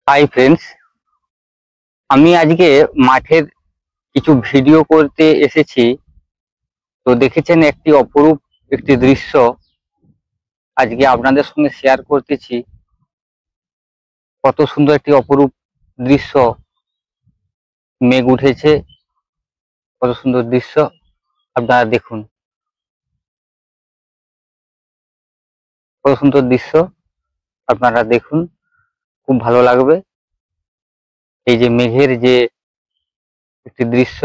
Hi friends, আমি আজকে মাঠের কিছু ভিডিও করতে এসেছি। তো দেখেছেন একটি অপরূপ একটি দৃশ্য আজকে আপনাদের সঙ্গে শেয়ার করতেছি। কত সুন্দর একটি অপরূপ দৃশ্য, মেঘ উঠেছে, কত সুন্দর দৃশ্য আপনারা দেখুন। কত সুন্দর দৃশ্য আপনারা দেখুন, খুব ভালো লাগবে। এই যে মেঘের যে একটি দৃশ্য।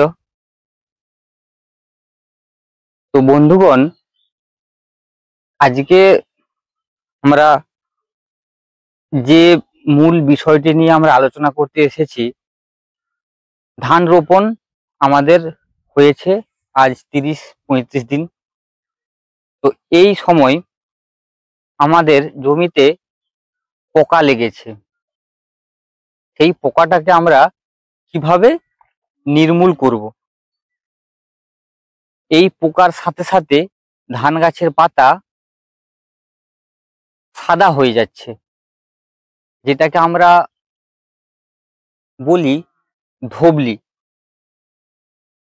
তো বন্ধুগণ, আজকে আমরা যে মূল বিষয়টি নিয়ে আমরা আলোচনা করতে এসেছি, ধান রোপণ আমাদের হয়েছে আজ 30-35 দিন। তো এই সময় আমাদের জমিতে পোকা লেগেছে। সেই পোকাটাকে আমরা কিভাবে নির্মূল করব? এই পোকার সাথে সাথে ধান গাছের পাতা সাদা হয়ে যাচ্ছে, যেটাকে আমরা বলি ধবলি।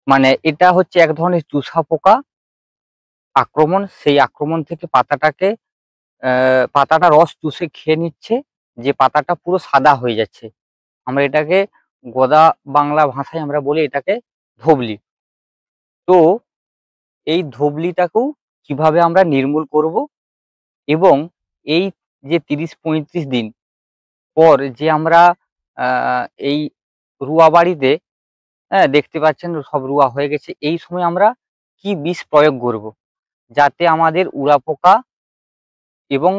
মানে এটা হচ্ছে এক ধরনের চুসা পোকা আক্রমণ। সেই আক্রমণ থেকে পাতাটা রস চুষে খেয়ে নিচ্ছে, যে পাতাটা পুরো সাদা হয়ে যাচ্ছে। আমরা এটাকে গোদা বাংলা ভাষায় আমরা বলি এটাকে ধবলি। তো এই ধবলিটাকেও কিভাবে আমরা নির্মূল করব, এবং এই যে 30-35 দিন পর যে আমরা এই রুয়া বাড়িতে, দেখতে পাচ্ছেন সব রুয়া হয়ে গেছে, এই সময় আমরা কি বিষ প্রয়োগ করব যাতে আমাদের উড়া পোকা এবং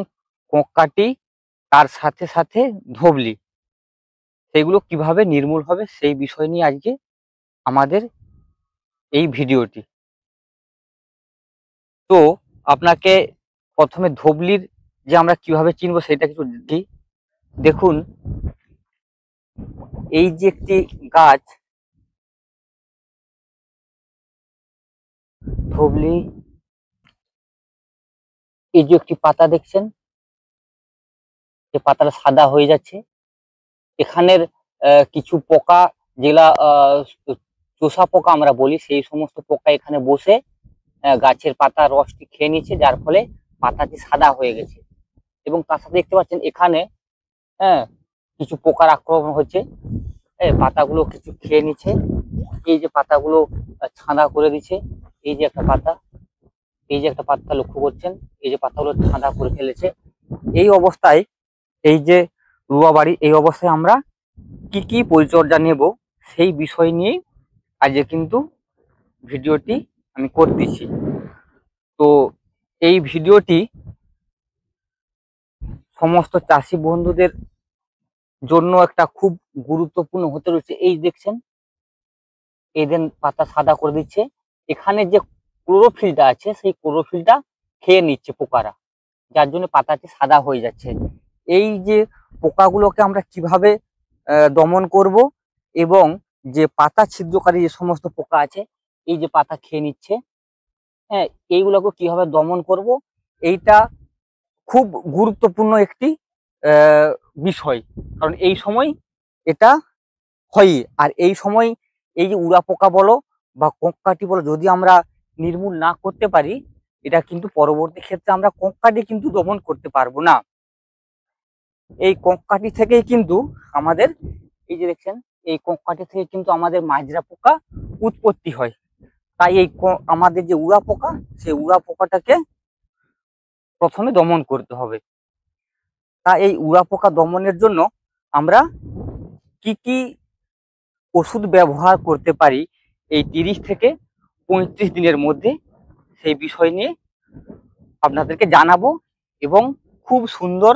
কোঁককাটি, তার সাথে সাথে ধবলি, সেগুলো কিভাবে নির্মূল হবে সেই বিষয় নিয়ে আজকে আমাদের এই ভিডিওটি। তো আপনাকে প্রথমে ধবলির যে আমরা কিভাবে চিনবো সেটা কিছু দেখুন। এই যে একটি গাছ ধবলি, এই যে একটি পাতা দেখছেন, যে পাতাটা সাদা হয়ে যাচ্ছে, এখানের কিছু পোকা, যেগুলা চোষা পোকা আমরা বলি, সেই সমস্ত পোকা এখানে বসে গাছের পাতা রসটি খেয়ে নিচ্ছে, যার ফলে পাতাটি সাদা হয়ে গেছে। এবং তার সাথে দেখতে পাচ্ছেন এখানে কিছু পোকার আক্রমণ হচ্ছে, পাতাগুলো কিছু খেয়ে নিচ্ছে। এই যে পাতাগুলো ছাঁদা করে দিচ্ছে, এই যে একটা পাতা, এই যে একটা পাতা লক্ষ্য করছেন, এই যে পাতাগুলো ছাঁদা করে ফেলেছে। এই অবস্থায়, এই যে রুয়া বাড়ি, এই অবস্থায় আমরা কি কি পরিচর্যা নেব সেই বিষয় নিয়ে আজকে কিন্তু ভিডিওটি আমি করতেছি। তো এই ভিডিওটি সমস্ত চাষি বন্ধুদের জন্য একটা খুব গুরুত্বপূর্ণ হতে রয়েছে। এই দেখছেন, এদের পাতা সাদা করে দিচ্ছে, এখানে যে ক্লোরোফিলটা আছে সেই ক্লোরোফিলটা খেয়ে নিচ্ছে পোকারা, যার জন্য পাতাটি সাদা হয়ে যাচ্ছে। এই যে পোকাগুলোকে আমরা কিভাবে দমন করব, এবং যে পাতা ছিদ্রকারী যে সমস্ত পোকা আছে, এই যে পাতা খেয়ে নিচ্ছে, এইগুলোকে কিভাবে দমন করব, এইটা খুব গুরুত্বপূর্ণ একটি বিষয়। কারণ এই সময় এটা হয়, আর এই সময় এই যে উড়া পোকা বলো বা কোঁককাঠি বলো, যদি আমরা নির্মূল না করতে পারি, এটা কিন্তু পরবর্তী ক্ষেত্রে আমরা কোঁককাঠি কিন্তু দমন করতে পারবো না। এই কোঁককাঠি থেকেই কিন্তু আমাদের, এই যে দেখছেন, এই কোঁককাঠি থেকে কিন্তু আমাদের মাজরা পোকা উৎপত্তি হয়। তাই এই আমাদের যে উড়া পোকা, সেই উড়া পোকাটাকে প্রথমে দমন করতে হবে। তা এই উড়া পোকা দমনের জন্য আমরা কি কি ওষুধ ব্যবহার করতে পারি এই 30-35 দিনের মধ্যে, সেই বিষয় নিয়ে আপনাদেরকে জানাবো, এবং খুব সুন্দর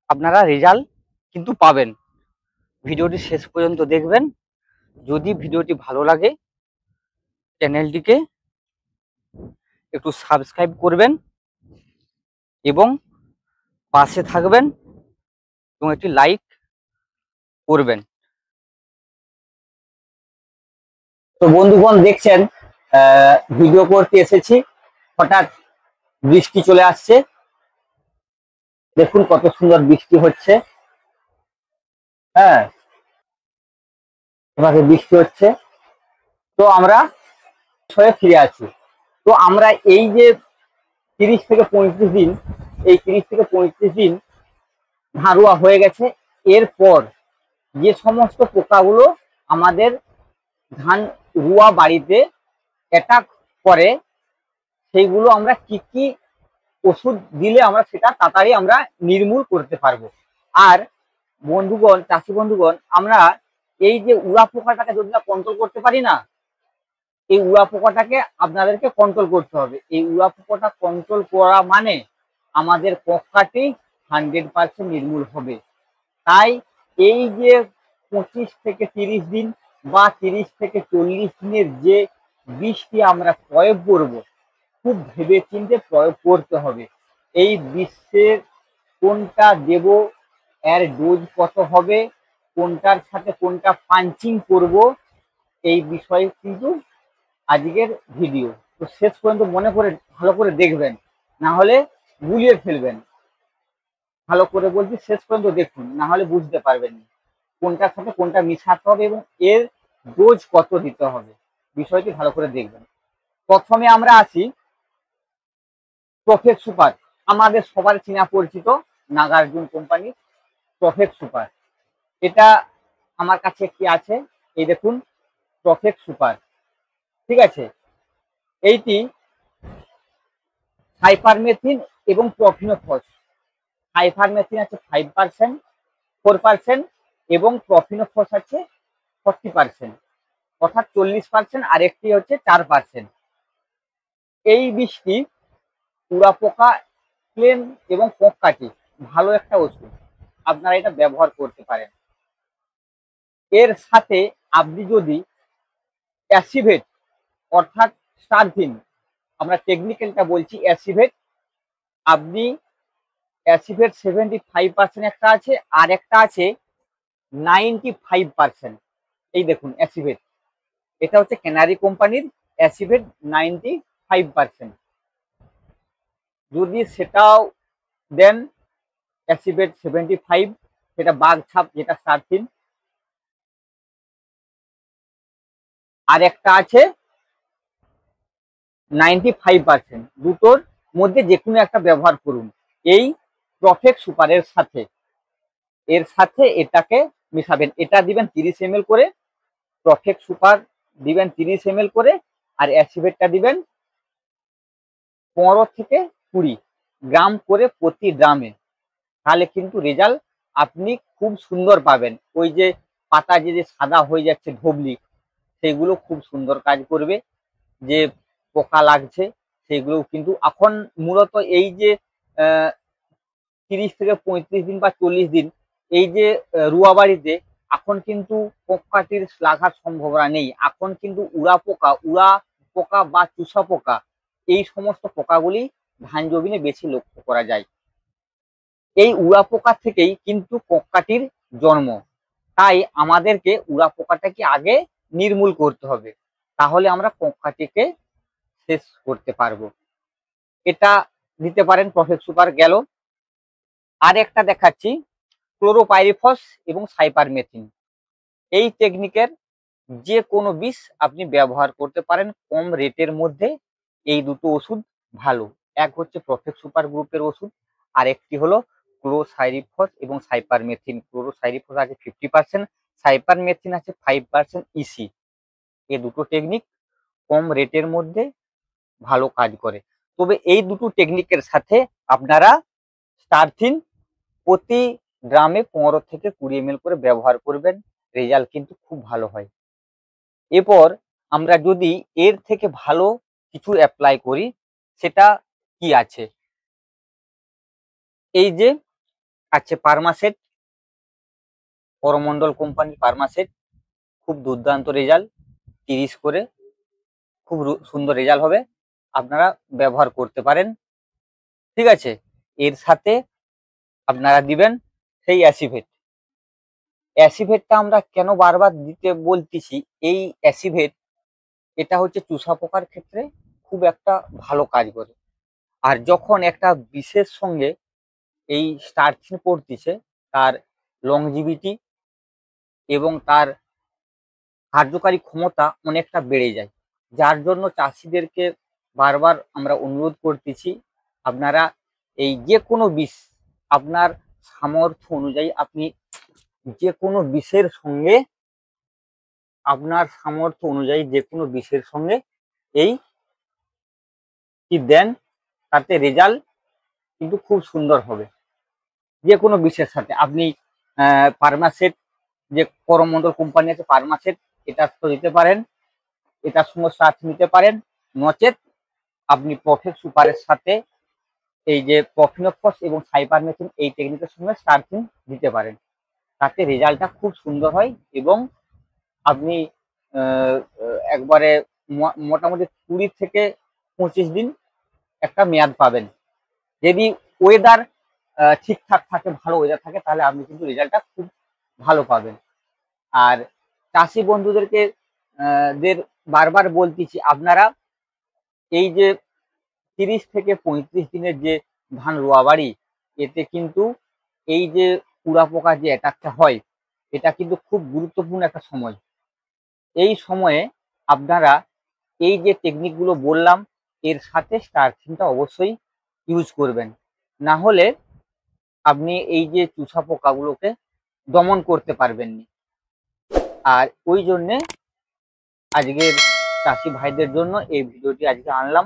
আপনারা রেজাল্ট কিন্তু পাবেন। ভিডিওটি শেষ পর্যন্ত দেখবেন। যদি ভিডিওটি ভালো লাগে, চ্যানেলটিকে একটু সাবস্ক্রাইব করবেন এবং পাশে থাকবেন, এবং একটি লাইক করবেন। তো বন্ধুগণ, দেখছেন ভিডিও করতে এসেছি, হঠাৎ বৃষ্টি চলে আসছে। দেখুন কত সুন্দর বৃষ্টি হচ্ছে। হ্যাঁ, তোমাকে বৃষ্টি হচ্ছে। তো আমরা হয়ে ফিরে আছি। তো আমরা এই যে 30 থেকে 35 দিন, এই 30 থেকে 35 দিন ধান রোয়া হয়ে গেছে। এরপর যে সমস্ত পোকাগুলো আমাদের ধান রোয়া বাড়িতে অ্যাটাক করে, সেইগুলো আমরা কি কি ওষুধ দিলে আমরা সেটা তাড়াতাড়ি আমরা নির্মূল করতে পারবো। আর বন্ধুগণ, চাষি বন্ধুগণ, আমরা এই যে উড়া পোকাটাকে যদি না কন্ট্রোল করতে পারি না, এই উড়া পোকাটাকে আপনাদেরকে কন্ট্রোল করতে হবে। এই উড়া পোকাটা কন্ট্রোল করা মানে আমাদের পোকাটি 100% নির্মূল হবে। তাই এই যে 25 থেকে 30 দিন বা 30 থেকে 40 দিনের যে বীজটি আমরা প্রয়োগ করব, খুব ভেবে চিন্তে প্রয়োগ করতে হবে। এই বিষের কোনটা দেব, এর ডোজ কত হবে, কোনটার সাথে কোনটা পাঞ্চিং করব, এই বিষয়ে কিন্তু আজকের ভিডিও। তো শেষ পর্যন্ত মনে করে ভালো করে দেখবেন, না হলে গুলিয়ে ফেলবেন। ভালো করে বলছি, শেষ পর্যন্ত দেখুন, না হলে বুঝতে পারবেন না কোনটার সাথে কোনটা মিশাতে হবে এবং এর ডোজ কত দিতে হবে। বিষয়টি ভালো করে দেখবেন। প্রথমে আমরা আসি প্রফেক্ট সুপার, আমাদের সবার চেনা পরিচিত নাগার্জুন কোম্পানি প্রফেক্ট সুপার। এটা আমার কাছে একটি আছে, এই দেখুন প্রফেক্ট সুপার। ঠিক আছে, এইটি সাইপারমেথিন এবং প্রফিনোফস। সাইপারমেথিন আছে 5%, 4% এবং প্রফিনোফস আছে 40%, অর্থাৎ 40%, আর একটি হচ্ছে 4%। এই বীজটি উড়া পোকা, প্লেন এবং পোকাটি ভালো একটা ওষুধ, আপনারা এটা ব্যবহার করতে পারেন। এর সাথে আপনি যদি অ্যাসিভেট অর্থাৎ স্টারভিন, আমরা টেকনিক্যালটা বলছি অ্যাসিভেট, আপনি অ্যাসিভেট 75% একটা আছে, আর একটা আছে 95%। এই দেখুন অ্যাসিভেট, এটা হচ্ছে ক্যানারি কোম্পানির অ্যাসিভেট 95%। যদি সেটাও দেন অ্যাসিভেট 75, সেটা বাঘ ছাপ যেটা স্টারফিন, আর একটা আছে 95%। দুটোর মধ্যে যে কোনো একটা ব্যবহার করুন এই প্রফেক্ট সুপারের সাথে। এর সাথে এটাকে মিশাবেন, এটা দিবেন 30 ml করে, প্রফেক্ট সুপার দিবেন 30 ml করে, আর অ্যাসিভেটটা দিবেন 15 থেকে 20 গ্রাম করে প্রতি ড্রামে। তাহলে কিন্তু রেজাল্ট আপনি খুব সুন্দর পাবেন। ওই যে পাতা যে সাদা হয়ে যাচ্ছে ঢবলি, সেগুলো খুব সুন্দর কাজ করবে। যে পোকা লাগছে সেগুলো কিন্তু এখন মূলত এই যে 30 থেকে 35 দিন বা 40 দিন এই যে রুয়া বাড়িতে, এখন কিন্তু পোকাটির লাগার সম্ভাবনা নেই। এখন কিন্তু উড়া পোকা বা চুষা পোকা, এই সমস্ত পোকাগুলি ধান জমিনে বেশি লক্ষ্য করা যায়। এই উড়া পোকা থেকেই কিন্তু পোকাটির জন্ম। তাই আমাদেরকে উড়া পোকাটাকে আগে নির্মূল করতে হবে, তাহলে আমরা পোকাটিকে শেষ করতে পারবো। এটা দিতে পারেন প্রফেক্ট সুপার গেল। আর একটা দেখাচ্ছি ক্লোরোপাইরিফস এবং সাইপারমেথিন। এই টেকনিকের যে কোনো বিষ আপনি ব্যবহার করতে পারেন কম রেটের মধ্যে। এই দুটো ওষুধ ভালো, এক হচ্ছে প্রফেক্ট সুপার গ্রুপের ওষুধ, আর একটি হলো ক্লোরোসাইরিফস এবং সাইপারমেথিন। ক্লোরোসাইরিফস আছে 50%, সাইপারমেথিন আছে 5% ইসি। এই দুটো টেকনিক কম রেটের মধ্যে ভালো কাজ করে। তবে এই দুটো টেকনিকের সাথে আপনারা স্টারথিন প্রতি গ্রামে 15 থেকে 20 ml করে ব্যবহার করবেন, রেজাল্ট কিন্তু খুব ভালো হয়। এরপর আমরা যদি এর থেকে ভালো কিছু অ্যাপ্লাই করি, সেটা কি আছে, এই যে আছে পারমাসেট, করমন্ডল কোম্পানির পারমাসেট, খুব দুর্দান্ত রেজাল্ট, 30 করে খুব সুন্দর রেজাল্ট হবে, আপনারা ব্যবহার করতে পারেন। ঠিক আছে, এর সাথে আপনারা দিবেন সেই অ্যাসিভেট। অ্যাসিভেটটা আমরা কেন বারবার দিতে বলতেছি, এই অ্যাসিভেট এটা হচ্ছে চুষা পোকার ক্ষেত্রে খুব একটা ভালো কাজ করে। আর যখন একটা বিষের সঙ্গে এই স্টারথিন পড়তেছে, তার লংজিভিটি এবং তার কার্যকারী ক্ষমতা অনেকটা বেড়ে যায়। যার জন্য চাষিদেরকে বারবার আমরা অনুরোধ করতেছি, আপনারা এই যে কোনো বিষ আপনার সামর্থ্য অনুযায়ী আপনি যে কোনো বিষের সঙ্গে আপনার সামর্থ্য অনুযায়ী যে কোনো বিষের সঙ্গে এই কি দেন, তাতে রেজাল্ট কিন্তু খুব সুন্দর হবে। যে কোনো বিষের সাথে আপনি পারমাসেট, যে করমণ্ডল কোম্পানি আছে পারমাসেট, এটা তো দিতে পারেন, এটার সঙ্গে সাথ নিতে পারেন। নচেত আপনি প্রফেক্ট সুপারের সাথে এই যে প্রফিনোফস এবং সাইপারমেথ্রিন এই টেকনিকের সঙ্গে স্টার্টিং দিতে পারেন। তাতে রেজাল্টটা খুব সুন্দর হয় এবং আপনি একবারে মোটামুটি 20 থেকে 25 দিন একটা মেয়াদ পাবেন। যদি ওয়েদার ঠিকঠাক থাকে, ভালো ওয়েদার থাকে, তাহলে আপনি কিন্তু রেজাল্টটা খুব ভালো পাবেন। আর চাষি বন্ধুদেরকে বারবার বলতেছি, আপনারা এই যে 30 থেকে 35 দিনের যে ধান রোয়া বাড়ি, এতে কিন্তু এই যে উড়া পোকা যে অ্যাটাকটা হয়, এটা কিন্তু খুব গুরুত্বপূর্ণ একটা সময়। এই সময়ে আপনারা এই যে টেকনিকগুলো বললাম এর সাথে স্টারথিনটা অবশ্যই ইউজ করবেন, না হলে আপনি এই যে চুষা পোকাগুলোকে দমন করতে পারবেন না। আর ওই জন্যে আজকের চাষি ভাইদের জন্য এই ভিডিওটি আজকে আনলাম।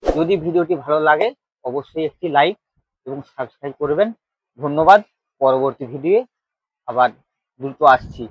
যদি ভিডিওটি ভালো লাগে অবশ্যই একটি লাইক এবং সাবস্ক্রাইব করবেন। ধন্যবাদ। পরবর্তী ভিডিও আবার দ্রুত আসছি।